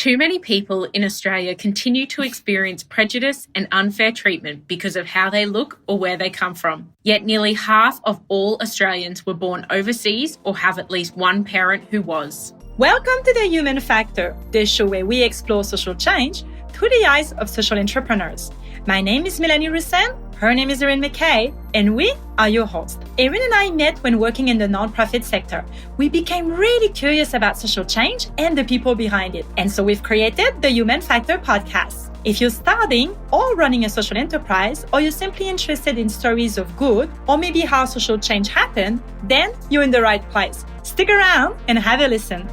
Too many people in Australia continue to experience prejudice and unfair treatment because of how they look or where they come from. Yet nearly half of all Australians were born overseas or have at least one parent who was. Welcome to The Human Factor, the show where we explore social change through the eyes of social entrepreneurs. My name is Melanie Russen, her name is Erin McKay, and we are your hosts. Erin and I met when working in the nonprofit sector. We became really curious about social change and the people behind it. And so we've created the Human Factor podcast. If you're starting or running a social enterprise, or you're simply interested in stories of good, or maybe how social change happened, then you're in the right place. Stick around and have a listen.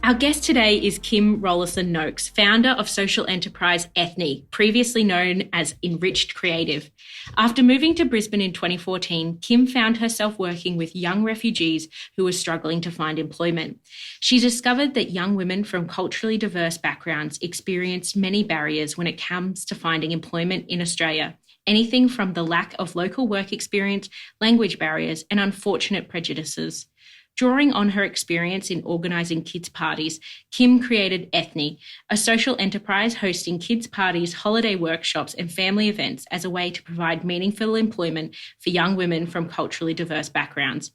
Our guest today is Kim Rollason-Nokes, founder of social enterprise Ethni, previously known as Enrich'd Creative. After moving to Brisbane in 2014, Kim found herself working with young refugees who were struggling to find employment. She discovered that young women from culturally diverse backgrounds experienced many barriers when it comes to finding employment in Australia. Anything from the lack of local work experience, language barriers, and unfortunate prejudices. Drawing on her experience in organising kids' parties, Kim created Ethni, a social enterprise hosting kids' parties, holiday workshops and family events as a way to provide meaningful employment for young women from culturally diverse backgrounds.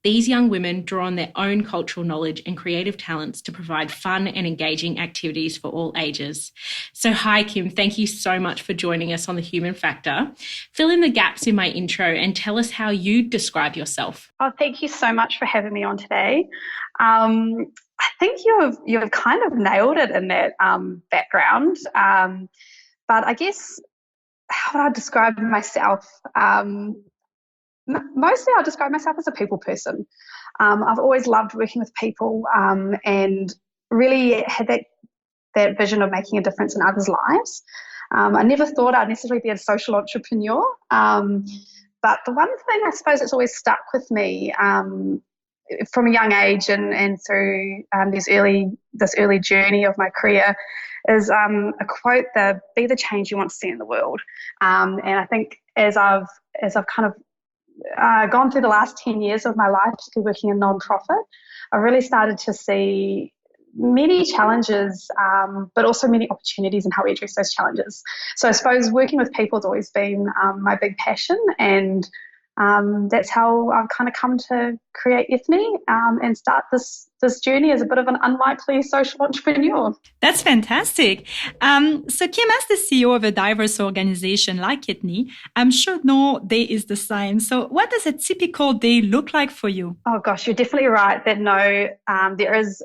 These young women draw on their own cultural knowledge and creative talents to provide fun and engaging activities for all ages. So hi, Kim. Thank you so much for joining us on The Human Factor. Fill in the gaps in my intro and tell us how you describe yourself. Oh, thank you so much for having me on today. I think you've kind of nailed it in that background. But I guess how would I describe myself? Mostly I'll describe myself as a people person. I've always loved working with people and really had that vision of making a difference in others' lives. I never thought I'd necessarily be a social entrepreneur, but the one thing I suppose that's always stuck with me from a young age and through this early journey of my career is a quote, be the change you want to see in the world. And I think as I've kind of gone through the last 10 years of my life, particularly working in non-profit, I really started to see many challenges, but also many opportunities in how we address those challenges. So I suppose working with people has always been my big passion, and that's how I've kind of come to create Ethni and start this journey as a bit of an unlikely social entrepreneur. That's fantastic. So Kim, as the CEO of a diverse organization like Ethni, I'm sure no day is the same. So what does a typical day look like for you? Oh gosh, you're definitely right that there is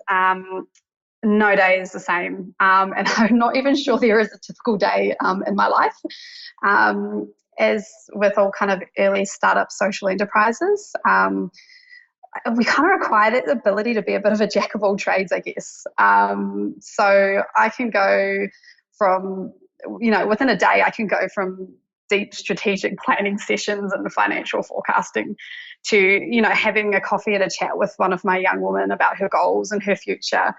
no day is the same. And I'm not even sure there is a typical day in my life. As with all kind of early startup social enterprises, we kind of require that ability to be a bit of a jack of all trades, I guess. So I can go from, within a day, I can go from deep strategic planning sessions and financial forecasting to, having a coffee and a chat with one of my young women about her goals and her future,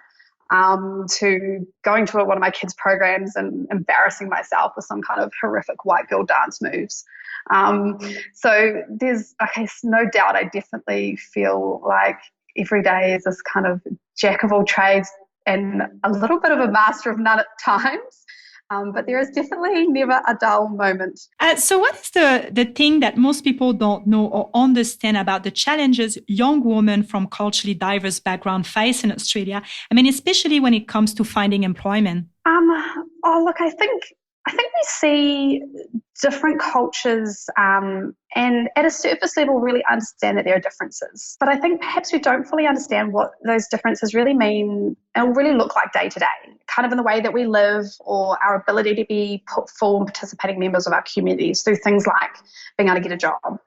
to going to one of my kids' programs and embarrassing myself with some kind of horrific white girl dance moves. So there's, no doubt I definitely feel like every day is this kind of jack of all trades and a little bit of a master of none at times. But there is definitely never a dull moment. So what is the thing that most people don't know or understand about the challenges young women from culturally diverse backgrounds face in Australia? I mean, especially when it comes to finding employment. I think we see different cultures and at a surface level really understand that there are differences. But I think perhaps we don't fully understand what those differences really mean and really look like day to day, kind of in the way that we live or our ability to be full and participating members of our communities through things like being able to get a job.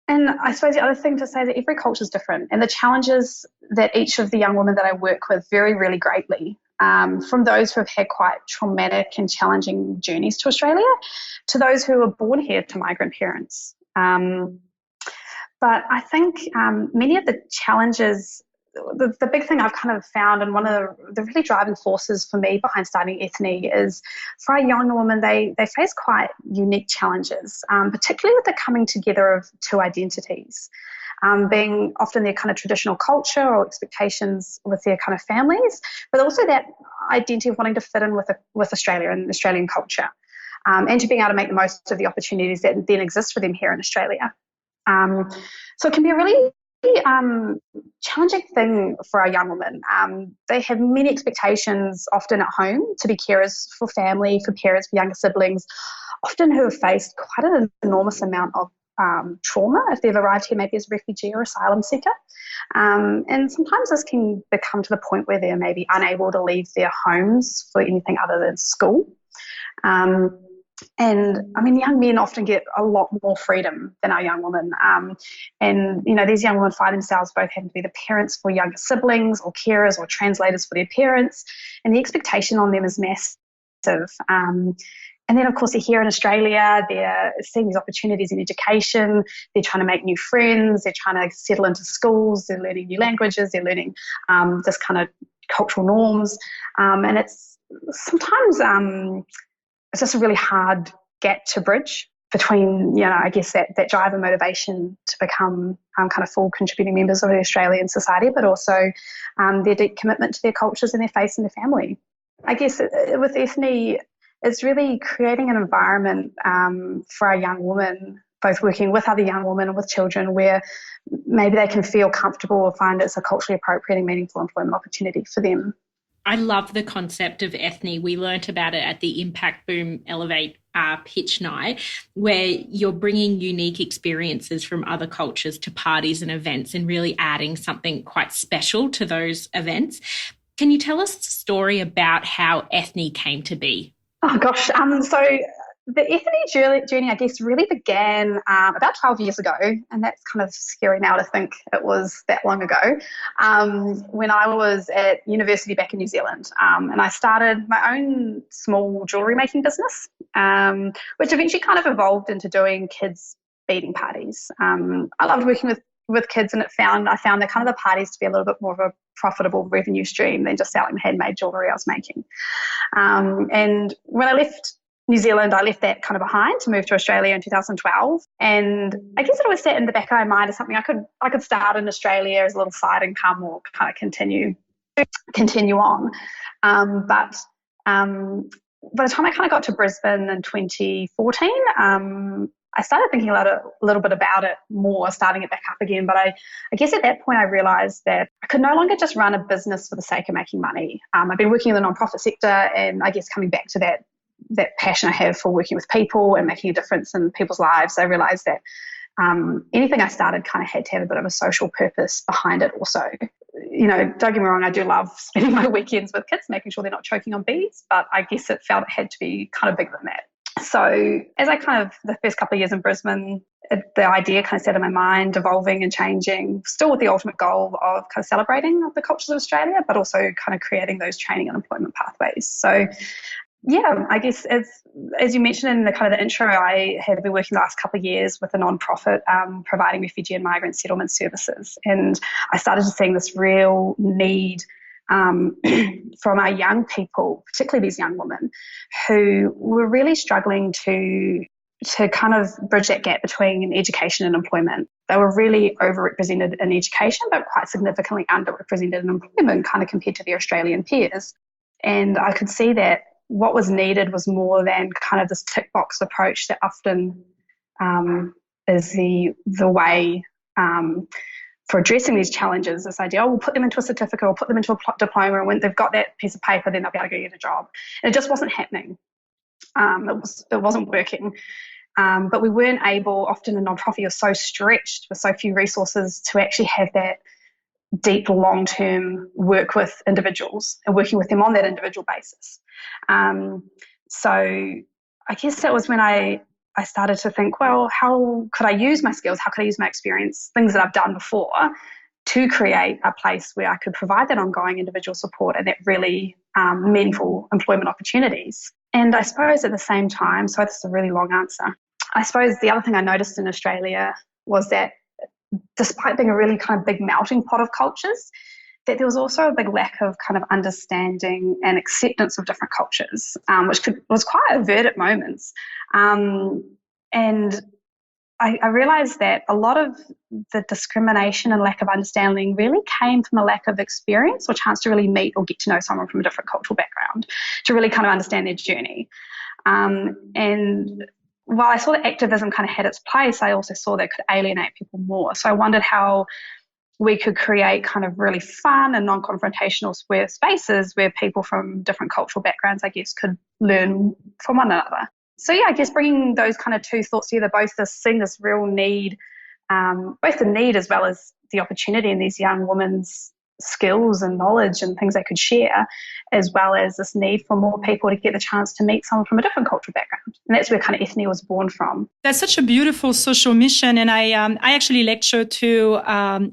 And I suppose the other thing to say is that every culture is different, and the challenges that each of the young women that I work with vary really greatly. From those who have had quite traumatic and challenging journeys to Australia to those who were born here to migrant parents. But I think many of the challenges, the big thing I've kind of found, and one of the really driving forces for me behind starting Ethni is for a young woman, they face quite unique challenges, particularly with the coming together of two identities. being often their kind of traditional culture or expectations with their kind of families, but also that identity of wanting to fit in with Australia and Australian culture, and to being able to make the most of the opportunities that then exist for them here in Australia. So it can be a really challenging thing for our young women. They have many expectations often at home to be carers for family, for parents, for younger siblings, often who have faced quite an enormous amount of trauma if they've arrived here maybe as a refugee or asylum seeker. And sometimes this can become to the point where they're maybe unable to leave their homes for anything other than school. And I mean, young men often get a lot more freedom than our young women. And, you know, these young women find themselves both having to be the parents for younger siblings or carers or translators for their parents. And the expectation on them is massive. And then, of course, they're here in Australia, they're seeing these opportunities in education, they're trying to make new friends, they're trying to settle into schools, they're learning new languages, they're learning this kind of cultural norms. And it's sometimes it's just a really hard gap to bridge between, you know, I guess that drive and motivation to become kind of full contributing members of the Australian society, but also their deep commitment to their cultures and their faith and their family. I guess with Ethni, it's really creating an environment for our young women, both working with other young women and with children, where maybe they can feel comfortable or find it's a culturally appropriate and meaningful employment opportunity for them. I love the concept of Ethni. We learnt about it at the Impact Boom Elevate pitch night, where you're bringing unique experiences from other cultures to parties and events and really adding something quite special to those events. Can you tell us the story about how Ethni came to be? Oh, gosh. So the Ethni journey, I guess, really began about 12 years ago, and that's kind of scary now to think it was that long ago, when I was at university back in New Zealand, and I started my own small jewellery making business, which eventually kind of evolved into doing kids' beading parties. I loved working with kids, and I found that kind of the parties to be a little bit more of a profitable revenue stream than just selling the handmade jewellery I was making. And when I left New Zealand, I left that kind of behind to move to Australia in 2012. And I guess it always sat in the back of my mind as something I could start in Australia as a little side income or kind of continue on. But by the time I kind of got to Brisbane in 2014, I started thinking a little bit about it more, starting it back up again. But I guess at that point I realised that I could no longer just run a business for the sake of making money. I've been working in the non-profit sector, and I guess coming back to that passion I have for working with people and making a difference in people's lives, I realised that anything I started kind of had to have a bit of a social purpose behind it also. You know, don't get me wrong, I do love spending my weekends with kids, making sure they're not choking on beads, but I guess it felt it had to be kind of bigger than that. So as I kind of, the first couple of years in Brisbane, the idea kind of set in my mind, evolving and changing, still with the ultimate goal of kind of celebrating the cultures of Australia, but also kind of creating those training and employment pathways. So yeah, I guess as you mentioned in the kind of the intro, I had been working the last couple of years with a non-profit providing refugee and migrant settlement services. And I started to see this real need from our young people, particularly these young women, who were really struggling to kind of bridge that gap between education and employment. They were really overrepresented in education, but quite significantly underrepresented in employment, kind of compared to their Australian peers. And I could see that what was needed was more than kind of this tick box approach that often is the way for addressing these challenges. This idea, we'll put them into a certificate or put them into a diploma, and when they've got that piece of paper, then they'll be able to go get a job. And it just wasn't happening. It wasn't working. But we weren't able, often in non-profit, you're so stretched with so few resources to actually have that deep long-term work with individuals and working with them on that individual basis. So I guess that was when I started to think, well, how could I use my skills? How could I use my experience, things that I've done before, to create a place where I could provide that ongoing individual support and that really meaningful employment opportunities. And I suppose at the same time, so this is a really long answer, I suppose the other thing I noticed in Australia was that despite being a really kind of big melting pot of cultures, that there was also a big lack of kind of understanding and acceptance of different cultures, which was quite overt at moments. And I realized that a lot of the discrimination and lack of understanding really came from a lack of experience or chance to really meet or get to know someone from a different cultural background to really kind of understand their journey. And while I saw that activism kind of had its place, I also saw that it could alienate people more. So I wondered how we could create kind of really fun and non-confrontational spaces where people from different cultural backgrounds, I guess, could learn from one another. So yeah, I guess bringing those kind of two thoughts together, seeing this real need, both the need as well as the opportunity in these young women's skills and knowledge and things they could share, as well as this need for more people to get the chance to meet someone from a different cultural background. And that's where kind of Ethni was born from. That's such a beautiful social mission. And I actually lecture to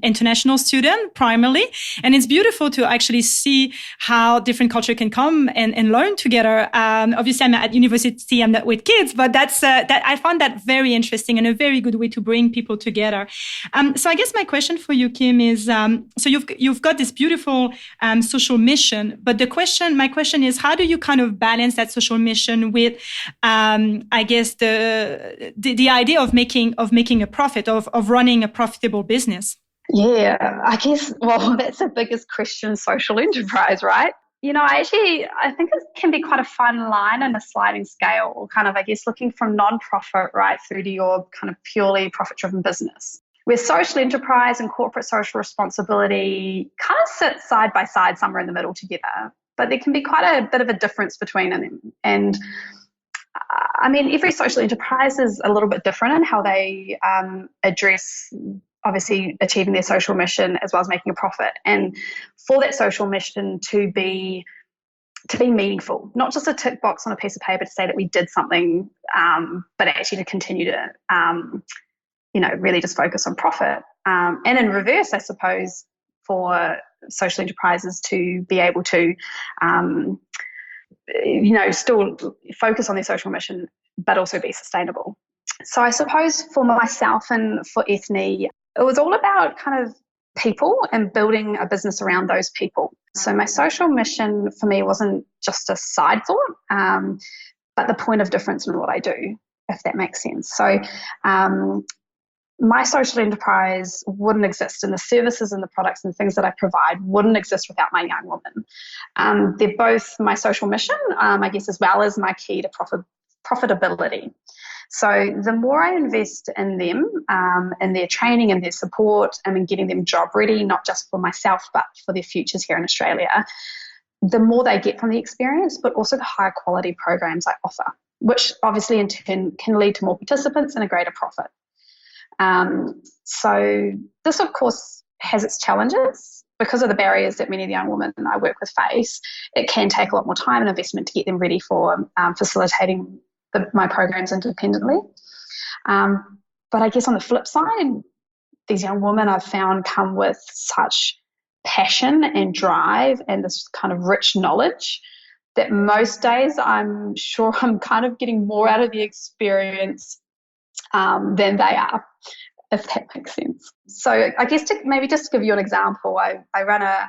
international students primarily. And it's beautiful to actually see how different culture can come and learn together. Obviously, I'm at university, I'm not with kids, but that I found that very interesting and a very good way to bring people together. So I guess my question for you, Kim, is, so you've got this beautiful social mission, but my question is, how do you kind of balance that social mission with, I guess, the idea of making a profit, of running a profitable business? Yeah, I guess, well, that's the biggest question, social enterprise, right? I think it can be quite a fun line and a sliding scale, kind of, I guess, looking from non-profit right through to your kind of purely profit-driven business, where social enterprise and corporate social responsibility kind of sit side by side somewhere in the middle together. But there can be quite a bit of a difference between them. And I mean, every social enterprise is a little bit different in how they address, obviously, achieving their social mission as well as making a profit. And for that social mission to be meaningful, not just a tick box on a piece of paper to say that we did something, but actually to continue to really just focus on profit. And in reverse, I suppose, for social enterprises to be able to, still focus on their social mission, but also be sustainable. So I suppose for myself and for Ethni, it was all about kind of people and building a business around those people. So my social mission for me wasn't just a side thought, but the point of difference in what I do, if that makes sense. So my social enterprise wouldn't exist, and the services and the products and the things that I provide wouldn't exist without my young women. They're both my social mission, I guess, as well as my key to profitability. So the more I invest in them, in their training and their support, and in getting them job ready, not just for myself, but for their futures here in Australia, the more they get from the experience, but also the higher quality programs I offer, which obviously in turn can lead to more participants and a greater profit. So this, of course, has its challenges because of the barriers that many of the young women I work with face. It can take a lot more time and investment to get them ready for facilitating my programs independently. But I guess on the flip side, these young women I've found come with such passion and drive and this kind of rich knowledge that most days I'm sure I'm kind of getting more out of the experience than they are, if that makes sense. So I guess to maybe just give you an example, I run a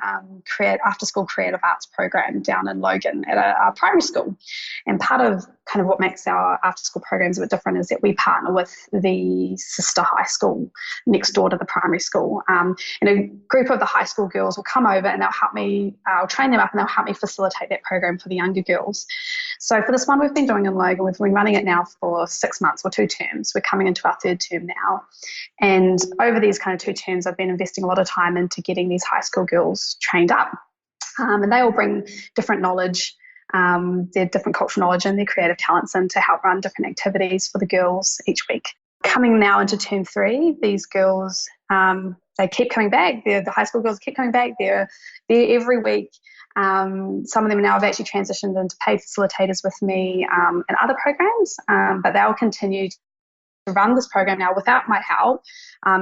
after-school creative arts program down in Logan at a primary school. And part of kind of what makes our after-school programs a bit different is that we partner with the sister high school next door to the primary school. And a group of the high school girls will come over and they'll help me, I'll train them up and they'll help me facilitate that program for the younger girls. So for this one we've been doing in Logan, we've been running it now for 6 months or 2 terms. We're coming into our 3rd term now. And over these kind of 2 terms, I've been investing a lot of time into getting these high school girls trained up. And they all bring different knowledge, their different cultural knowledge and their creative talents in to help run different activities for the girls each week. Coming now into term 3, these girls, they keep coming back. The high school girls keep coming back. They're every week. Some of them now have actually transitioned into paid facilitators with me and other programs, but they'll continue to run this program now without my help,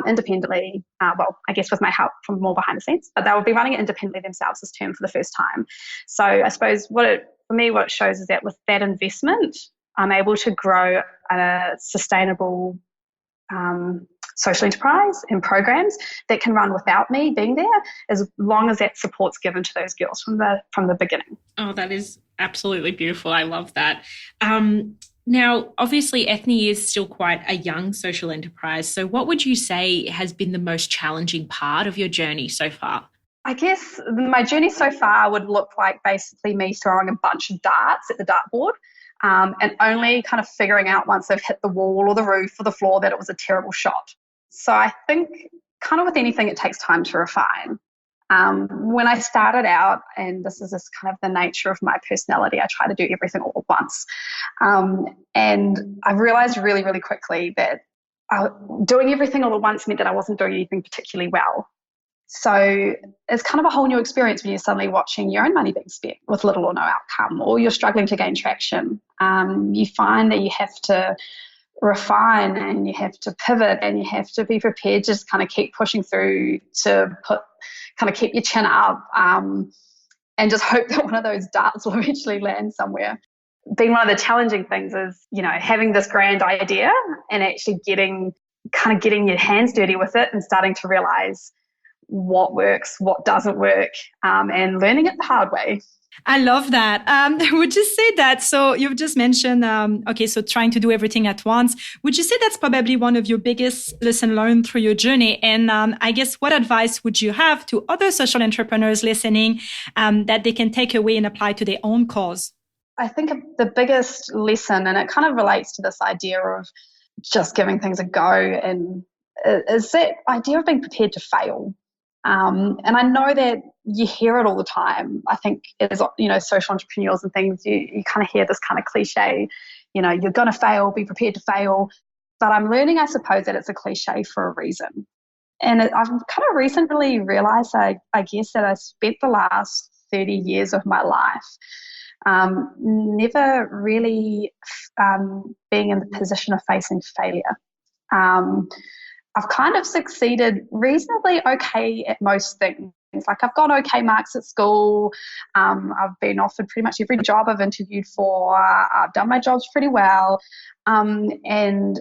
independently, I guess with my help from more behind the scenes, but they will be running it independently themselves this term for the first time. So I suppose what it shows is that with that investment, I'm able to grow a sustainable social enterprise and programs that can run without me being there, as long as that support's given to those girls from the beginning. Oh, that is absolutely beautiful. I love that. Now, obviously, Ethni is still quite a young social enterprise. So, what would you say has been the most challenging part of your journey so far? I guess my journey so far would look like basically me throwing a bunch of darts at the dartboard, and only kind of figuring out once they've hit the wall or the roof or the floor that it was a terrible shot. So I think kind of with anything, it takes time to refine. When I started out, and this is just kind of the nature of my personality, I try to do everything all at once. And I realized really, really quickly that doing everything all at once meant that I wasn't doing anything particularly well. So it's kind of a whole new experience when you're suddenly watching your own money being spent with little or no outcome, or you're struggling to gain traction. You find that you have to refine and you have to pivot and you have to be prepared to just kind of keep pushing through to kind of keep your chin up, and just hope that one of those darts will eventually land somewhere. Being one of the challenging things is, having this grand idea and actually getting your hands dirty with it and starting to realize what works, what doesn't work, and learning it the hard way. I love that. Would you say that? So you've just mentioned, so trying to do everything at once. Would you say that's probably one of your biggest lessons learned through your journey? And I guess what advice would you have to other social entrepreneurs listening that they can take away and apply to their own cause? I think the biggest lesson, and it kind of relates to this idea of just giving things a go, and is that idea of being prepared to fail. And I know that you hear it all the time. I think as social entrepreneurs and things, you kind of hear this kind of cliche, you're going to fail, be prepared to fail. But I'm learning, I suppose, that it's a cliche for a reason. And I've kind of recently realized, I guess, that I spent the last 30 years of my life never really being in the position of facing failure. I've kind of succeeded reasonably okay at most things. Like I've got okay marks at school. I've been offered pretty much every job I've interviewed for. I've done my jobs pretty well. And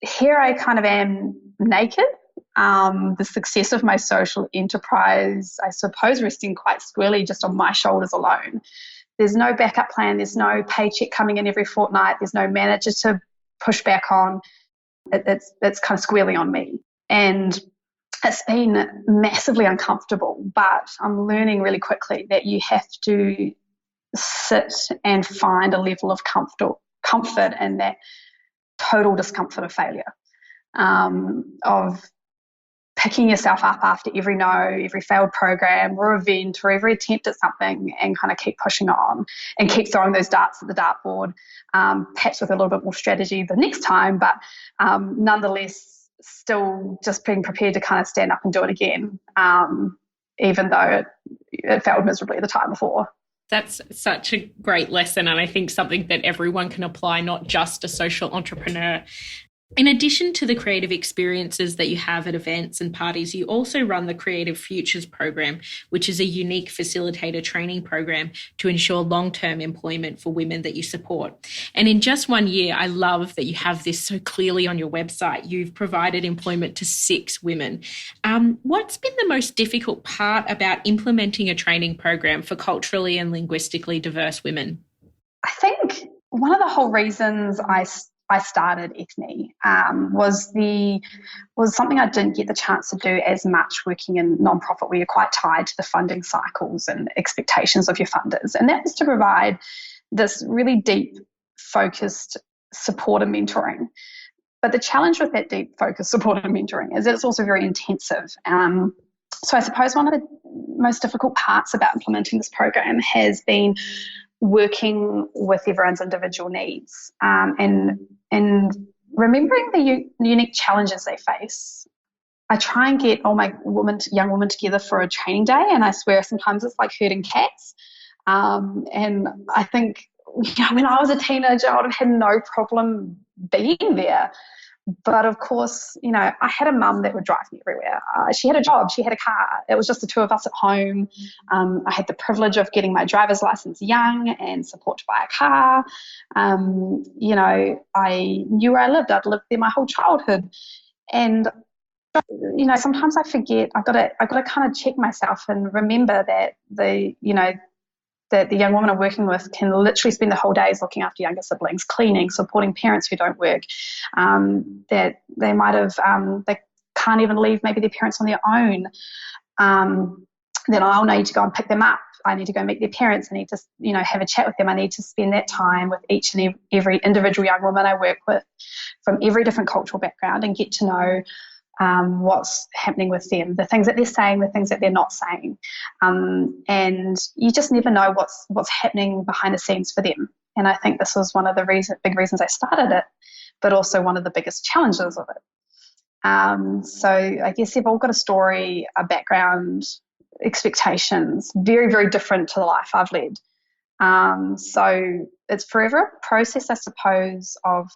here I kind of am naked. The success of my social enterprise, I suppose, resting quite squarely just on my shoulders alone. There's no backup plan. There's no paycheck coming in every fortnight. There's no manager to push back on. It's kind of squarely on me. And it's been massively uncomfortable, but I'm learning really quickly that you have to sit and find a level of comfort in that total discomfort of failure, of picking yourself up after every no, every failed program or event or every attempt at something, and kind of keep pushing on and keep throwing those darts at the dartboard, perhaps with a little bit more strategy the next time, but nonetheless still just being prepared to kind of stand up and do it again, even though it failed miserably the time before. That's such a great lesson, and I think something that everyone can apply, not just a social entrepreneur. In addition to the creative experiences that you have at events and parties, you also run the Creative Futures program, which is a unique facilitator training program to ensure long-term employment for women that you support. And in just 1 year, I love that you have this so clearly on your website. You've provided employment to 6 women. What's been the most difficult part about implementing a training program for culturally and linguistically diverse women? I think one of the whole reasons I started Ethni was something I didn't get the chance to do as much working in nonprofit, where you're quite tied to the funding cycles and expectations of your funders. And that was to provide this really deep, focused support and mentoring. But the challenge with that deep, focused support and mentoring is that it's also very intensive. So I suppose one of the most difficult parts about implementing this program has been working with everyone's individual needs, and remembering the unique challenges they face. I try and get all my young women together for a training day, and I swear sometimes it's like herding cats. And I think, when I was a teenager, I would have had no problem being there. But of course, I had a mum that would drive me everywhere. She had a job, she had a car. It was just the two of us at home. I had the privilege of getting my driver's license young and supported by a car. I knew where I lived. I'd lived there my whole childhood. And, sometimes I forget. I've got to kind of check myself and remember that that the young women I'm working with can literally spend the whole days looking after younger siblings, cleaning, supporting parents who don't work, that they might have, they can't even leave maybe their parents on their own. Then I'll need to go and pick them up. I need to go meet their parents. I need to, have a chat with them. I need to spend that time with each and every individual young woman I work with from every different cultural background and get to know what's happening with them, the things that they're saying, the things that they're not saying. And you just never know what's happening behind the scenes for them. And I think this was one of the big reasons I started it, but also one of the biggest challenges of it. So I guess they've all got a story, a background, expectations, very, very different to the life I've led. So it's forever a process, I suppose, of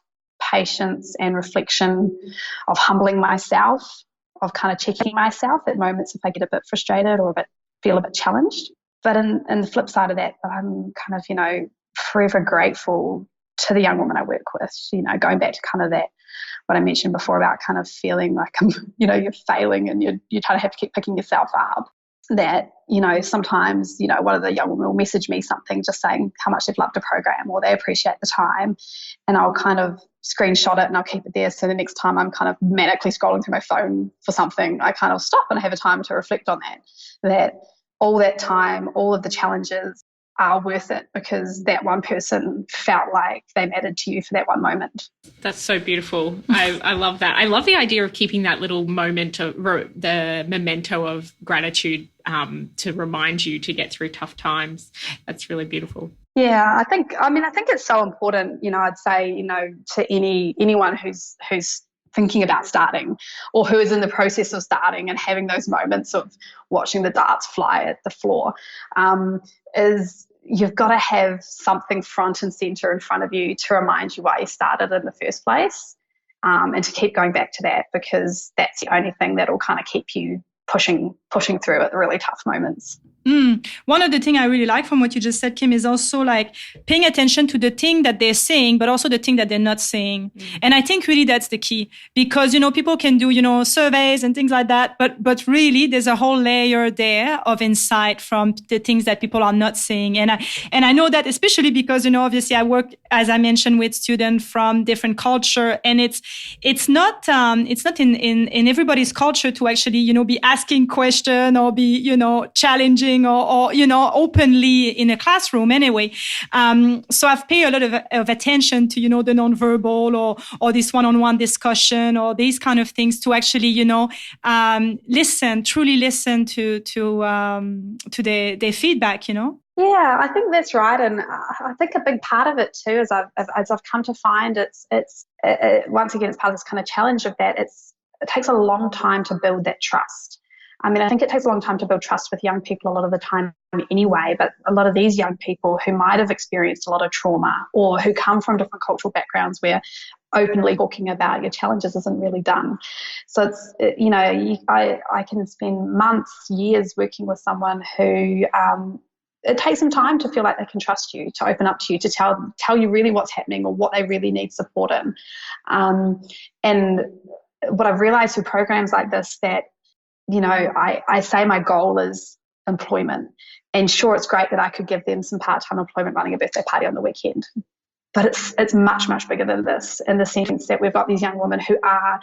patience and reflection, of humbling myself, of kind of checking myself at moments if I get a bit frustrated or feel a bit challenged. But in the flip side of that, I'm kind of, forever grateful to the young woman I work with, going back to kind of that, what I mentioned before about kind of feeling like you're failing and you kind of have to keep picking yourself up. That, sometimes, one of the young women will message me something just saying how much they've loved a program or they appreciate the time, and I'll kind of screenshot it and I'll keep it there. So the next time I'm kind of manically scrolling through my phone for something, I kind of stop and I have a time to reflect on that all that time, all of the challenges are worth it because that one person felt like they mattered to you for that one moment. That's so beautiful. I love that. I love the idea of keeping that little moment, the memento of gratitude to remind you to get through tough times. That's really beautiful. Yeah, I think it's so important, I'd say, to anyone who's thinking about starting or who is in the process of starting and having those moments of watching the darts fly at the floor, is you've got to have something front and center in front of you to remind you why you started in the first place, and to keep going back to that, because that's the only thing that will kind of keep you pushing through at the really tough moments. One of the things I really like from what you just said, Kim, is also like paying attention to the thing that they're saying, but also the thing that they're not saying. And I think really that's the key, because, people can do, surveys and things like that, but really there's a whole layer there of insight from the things that people are not saying. And I know that especially because, obviously I work, as I mentioned, with students from different culture, and it's not in everybody's culture to actually, be asking questions or be, challenging or openly in a classroom anyway. So I've paid a lot of attention to, the nonverbal or this one-on-one discussion or these kind of things to actually, truly listen to their feedback, Yeah, I think that's right. And I think a big part of it too, as I've come to find, it's once again, it's part of this kind of challenge of that. It takes a long time to build that trust. I think it takes a long time to build trust with young people a lot of the time anyway, but a lot of these young people who might have experienced a lot of trauma or who come from different cultural backgrounds where openly talking about your challenges isn't really done. So it's, I can spend months, years working with someone who it takes some time to feel like they can trust you, to open up to you, to tell you really what's happening or what they really need support in. And what I've realized through programs like this that, I say my goal is employment. And sure, it's great that I could give them some part-time employment running a birthday party on the weekend. But it's much, much bigger than this, in the sense that we've got these young women who are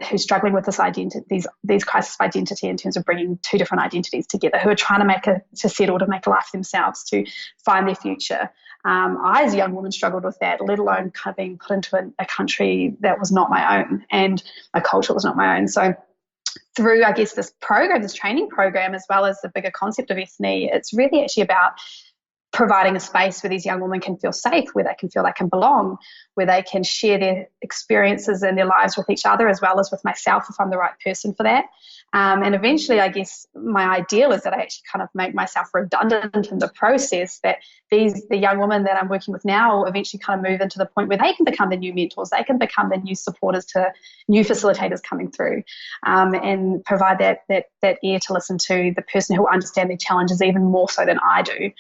who's struggling with this identity, these crisis of identity in terms of bringing two different identities together, who are trying to settle, to make a life for themselves, to find their future. I, as a young woman, struggled with that, let alone kind of being put into a country that was not my own and a culture that was not my own. So through, I guess, this training program, as well as the bigger concept of Ethni, it's really actually about providing a space where these young women can feel safe, where they can feel they can belong, where they can share their experiences and their lives with each other, as well as with myself if I'm the right person for that. And eventually, I guess, my ideal is that I actually kind of make myself redundant in the process, that the young women that I'm working with now will eventually kind of move into the point where they can become the new mentors, they can become the new supporters to new facilitators coming through, and provide that ear to listen to the person who will understand their challenges even more so than I do.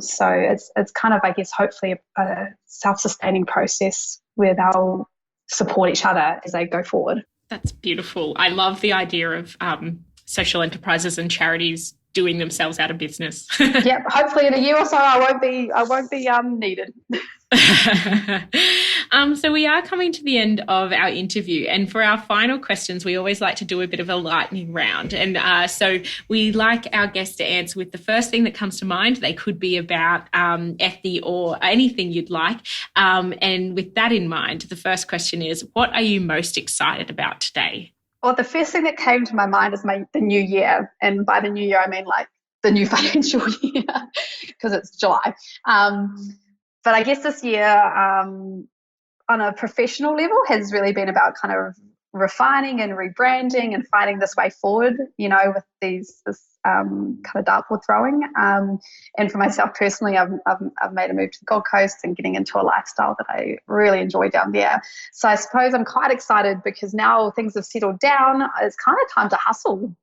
So it's kind of, I guess, hopefully a self-sustaining process where they'll support each other as they go forward. That's beautiful. I love the idea of social enterprises and charities doing themselves out of business. Yep. Hopefully in a year or so, I won't be needed. So we are coming to the end of our interview, and for our final questions, we always like to do a bit of a lightning round. And so we like our guests to answer with the first thing that comes to mind. They could be about Ethni or anything you'd like. And with that in mind, the first question is, what are you most excited about today? Well, the first thing that came to my mind is the new year. And by the new year, I mean like the new financial year, because it's July. But I guess this year, on a professional level, has really been about kind of refining and rebranding and finding this way forward, with this kind of dartboard throwing. And for myself personally, I've made a move to the Gold Coast and getting into a lifestyle that I really enjoy down there. So I suppose I'm quite excited because now things have settled down. It's kind of time to hustle.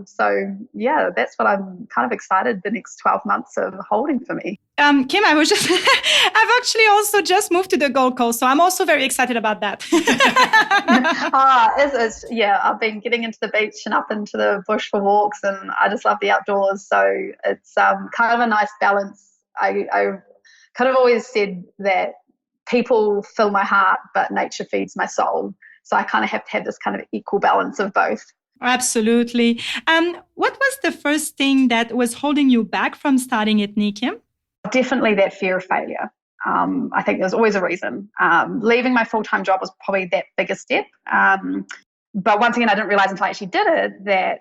So yeah, that's what I'm kind of excited the next 12 months of holding for me. Kim, I've actually also just moved to the Gold Coast, so I'm also very excited about that. Yeah, I've been getting into the beach and up into the bush for walks, and I just love the outdoors. So it's kind of a nice balance. I kind of always said that people fill my heart, but nature feeds my soul. So I kind of have to have this kind of equal balance of both. Absolutely. What was the first thing that was holding you back from starting Ethni, Kim? Definitely that fear of failure. I think there's always a reason. Leaving my full-time job was probably that biggest step. But once again, I didn't realize until I actually did it that,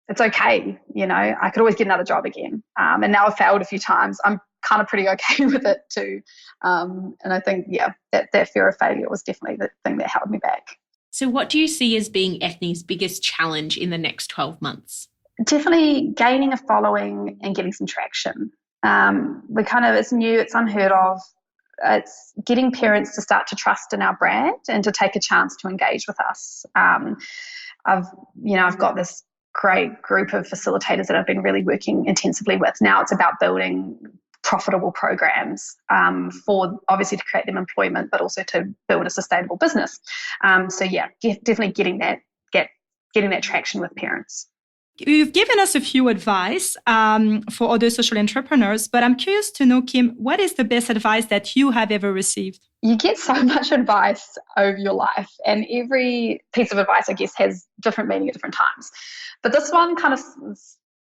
it's okay. I could always get another job again. And now I've failed a few times. I'm kind of pretty okay with it too. And I think, that fear of failure was definitely the thing that held me back. So what do you see as being Ethni's biggest challenge in the next 12 months? Definitely gaining a following and getting some traction. It's new, it's unheard of. It's getting parents to start to trust in our brand and to take a chance to engage with us. I've got this great group of facilitators that I've been really working intensively with. Now it's about building profitable programs for obviously to create them employment, but also to build a sustainable business. Definitely getting that traction with parents. You've given us a few advice for other social entrepreneurs, but I'm curious to know, Kim, what is the best advice that you have ever received? You get so much advice over your life, and every piece of advice, I guess, has different meaning at different times. But this one kind of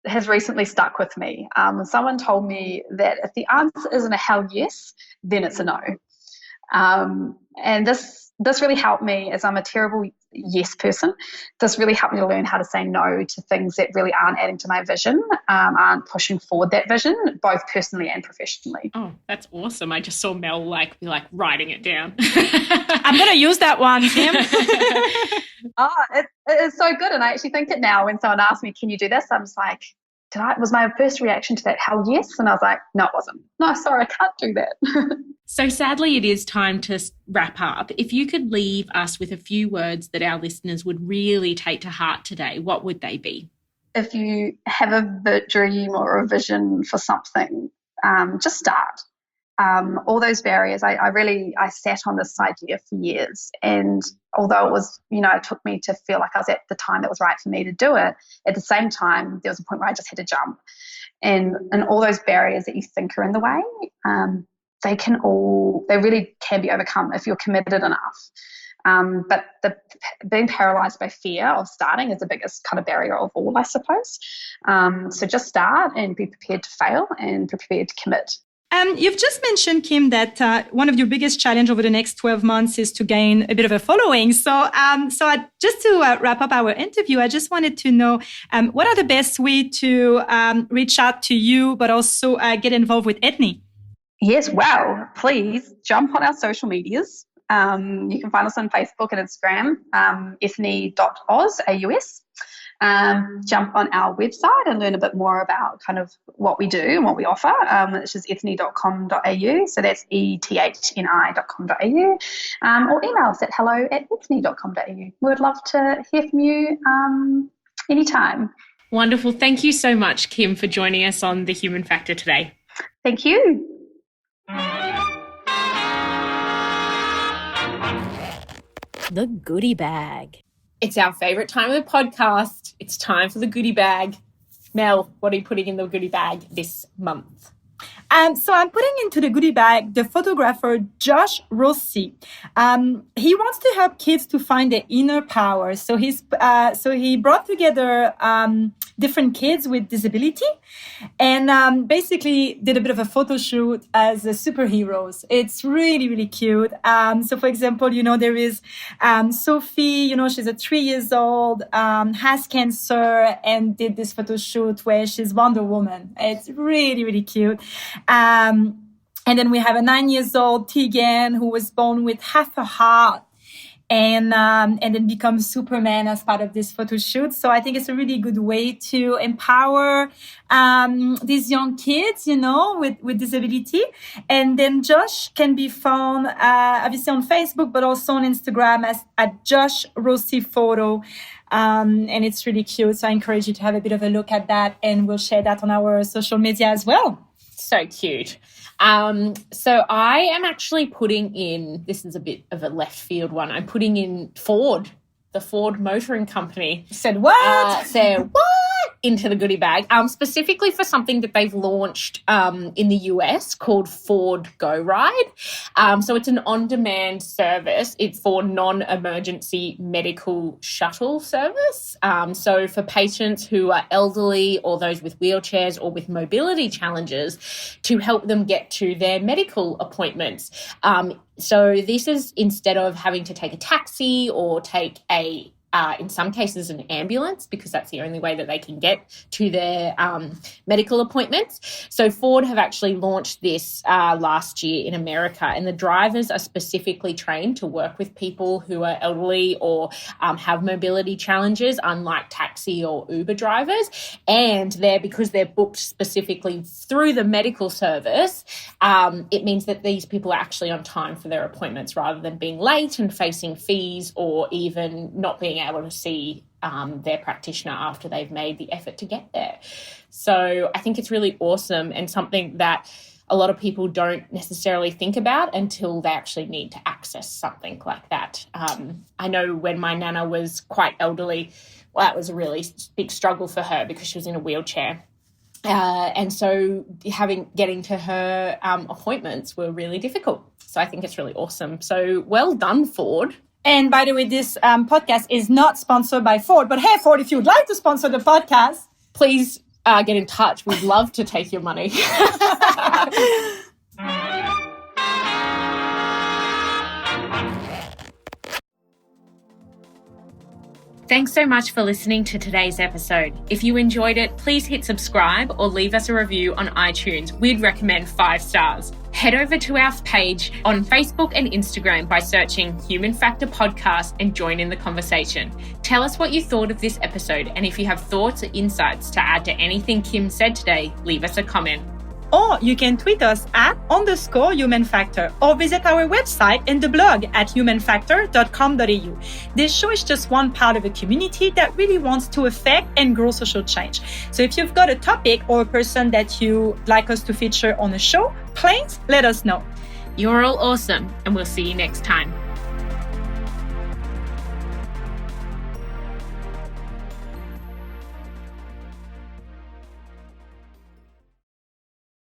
has recently stuck with me. Someone told me that if the answer isn't a hell yes, then it's a no. And this really helped me, as I'm a terrible yes person. This really helped me to learn how to say no to things that really aren't adding to my vision, aren't pushing forward that vision, both personally and professionally. Oh, that's awesome. I just saw Mel be writing it down. I'm going to use that one, Kim. It is so good. And I actually think it now when someone asks me, can you do this? I'm just like, was my first reaction to that hell yes? And I was like, no, it wasn't. No, sorry, I can't do that. So sadly, it is time to wrap up. If you could leave us with a few words that our listeners would really take to heart today, what would they be? If you have a dream or a vision for something, just start. All those barriers, I sat on this idea for years. And although it was, it took me to feel like I was at the time that was right for me to do it, at the same time, there was a point where I just had to jump. And all those barriers that you think are in the way, they really can be overcome if you're committed enough. But being paralyzed by fear of starting is the biggest kind of barrier of all, I suppose. So just start and be prepared to fail and prepared to commit. You've just mentioned, Kim, that one of your biggest challenge over the next 12 months is to gain a bit of a following. So just to wrap up our interview, I just wanted to know what are the best way to reach out to you, but also get involved with Ethni? Yes, well, please jump on our social medias. You can find us on Facebook and Instagram, ethni.aus, AUS. Jump on our website and learn a bit more about kind of what we do and what we offer, which is ethni.com.au. So that's ethni.com.au. Or email us at hello@ethni.com.au. We would love to hear from you anytime. Wonderful. Thank you so much, Kim, for joining us on The Human Factor today. Thank you. The Goody Bag. It's our favourite time of the podcast. It's time for the Goody Bag. Mel, what are you putting in the goodie bag this month? So I'm putting into the goodie bag the photographer Josh Rossi. He wants to help kids to find their inner power. So he brought together different kids with disability and basically did a bit of a photo shoot as superheroes. It's really, really cute. So for example, there is Sophie, she's 3 years old, has cancer and did this photo shoot where she's Wonder Woman. It's really, really cute. And then we have a 9 years old Tegan who was born with half a heart and then becomes Superman as part of this photo shoot. So I think it's a really good way to empower these young kids, with disability. And then Josh can be found obviously on Facebook, but also on Instagram at Josh Rossi Photo. And it's really cute. So I encourage you to have a bit of a look at that, and we'll share that on our social media as well. So cute. So I am actually putting in, this is a bit of a left field one, I'm putting in Ford, the Ford Motoring Company. Said what? Into the goodie bag, specifically for something that they've launched in the US called Ford Go Ride. So it's an on-demand service. It's for non-emergency medical shuttle service. So for patients who are elderly or those with wheelchairs or with mobility challenges, to help them get to their medical appointments. So this is instead of having to take a taxi or take in some cases, an ambulance, because that's the only way that they can get to their medical appointments. So Ford have actually launched this last year in America, and the drivers are specifically trained to work with people who are elderly or have mobility challenges, unlike taxi or Uber drivers. And because they're booked specifically through the medical service, it means that these people are actually on time for their appointments rather than being late and facing fees or even not being able to see their practitioner after they've made the effort to get there. So I think it's really awesome and something that a lot of people don't necessarily think about until they actually need to access something like that. I know when my nana was quite elderly, well, that was a really big struggle for her because she was in a wheelchair. And so getting to her appointments were really difficult. So I think it's really awesome. So well done, Ford. And by the way, this podcast is not sponsored by Ford. But hey, Ford, if you'd like to sponsor the podcast, please get in touch. We'd love to take your money. Thanks so much for listening to today's episode. If you enjoyed it, please hit subscribe or leave us a review on iTunes. We'd recommend 5 stars. Head over to our page on Facebook and Instagram by searching Human Factor Podcast and join in the conversation. Tell us what you thought of this episode, and if you have thoughts or insights to add to anything Kim said today, leave us a comment. Or you can tweet us at _Human Factor or visit our website and the blog at humanfactor.com.au. This show is just one part of a community that really wants to affect and grow social change. So if you've got a topic or a person that you'd like us to feature on the show, please let us know. You're all awesome, and we'll see you next time.